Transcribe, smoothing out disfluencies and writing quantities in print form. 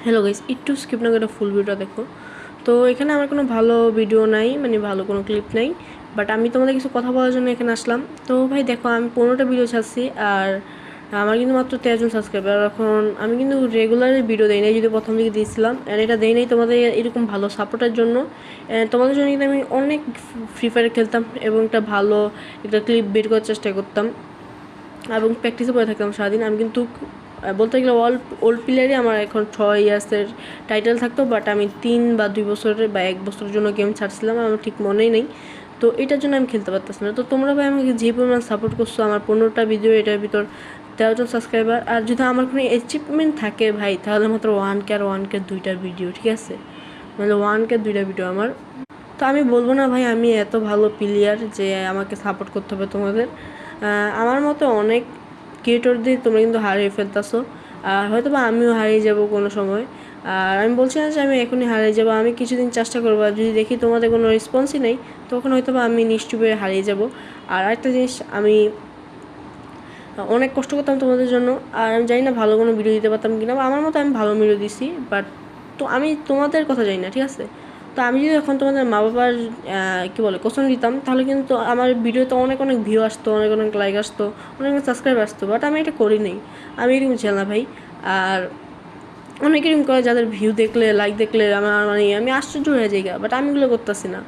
Hello guys, একটু skip না করে ফুল ভিডিওটা দেখো। তো এখানে আমার কোনো ভালো ভিডিও নাই, মানে ভালো কোনো ক্লিপ নাই, বাট আমি তোমাদের কিছু কথা বলার জন্য এখানে আসলাম। তো ভাই দেখো, আমি 15টা ভিডিও ছাড়ছি, আর আমার কিন্তু মাত্র 13 জন সাবস্ক্রাইবার। এখন আমি কিন্তু রেগুলারই ভিডিও দেই নাই, যদি প্রথম দিকে দিয়েছিলাম, আর এটা দেই নাই তোমাদের এরকম ভালো সাপোর্টের জন্য। তোমাদের জন্য কিন্তু আমি অনেক ফ্রি ফায়ার খেলতাম এবং একটা ক্লিপ বের করার চেষ্টা করতাম এবং প্র্যাকটিসও করে থাকতাম সারাদিন। আমি কিন্তু বলতে গেলে ওল্ড প্লেয়ারই আমার এখন 6 ইয়ার্সের টাইটেল থাকতো, বাট আমি 3 বা 2 বছরের বা 1 বছরের জন্য গেম ছাড়ছিলাম, আমার ঠিক মনেই নেই। তো এটার জন্য আমি খেলতে পারতেছি না। তো তোমরা ভাই আমাকে যে পরিমাণ সাপোর্ট করছো, আমার 15টা ভিডিও, এটার ভিতর 13 জন সাবস্ক্রাইবার, আর যদি আমার কোনো অ্যাচিভমেন্ট থাকে ভাই, তাহলে মাত্র 1K আর 1K 2টা ভিডিও, ঠিক আছে? মানে 1K 2টা ভিডিও আমার। তো আমি বলবো না ভাই আমি এত ভালো প্লেয়ার যে আমাকে সাপোর্ট করতে হবে তোমাদের। আমার মতো অনেক ক্রিয়েটরদের তোমরা কিন্তু হারিয়ে ফেলতেছো, আর হয়তো বা আমিও হারিয়ে যাব কোনো সময়। আর আমি বলছি না যে আমি এখনই হারিয়ে যাবো, আমি কিছুদিন চেষ্টা করবো, আর যদি দেখি তোমাদের কোনো রেসপন্সই নেই, তখন হয়তো বা আমি নিশ্চয়ই হারিয়ে যাব। আর একটা জিনিস, আমি অনেক কষ্ট করতাম তোমাদের জন্য, আর আমি জানি না ভালো কোনো ভিডিও দিতে পারতাম কিনা, বা আমার মতো আমি ভালো ভিডিও দিছি, বাট তো আমি তোমাদের কথা জানি না, ঠিক আছে? তো আমি যদি এখন তোমাদের মা বাবার কী বলে কোশ্চেন দিতাম, তাহলে কিন্তু আমার ভিডিওতে অনেক অনেক ভিউ আসতো, অনেক অনেক লাইক আসতো, অনেক অনেক সাবস্ক্রাইব আসতো, বাট আমি এটা করি নাই। আমি এরকম ছিল না ভাই। আর অনেক এরকম করে যাদের ভিউ দেখলে, লাইক দেখলে আমার মানে আমি আশ্চর্য হয়ে যাই, বাট আমি এগুলো করতেছি না।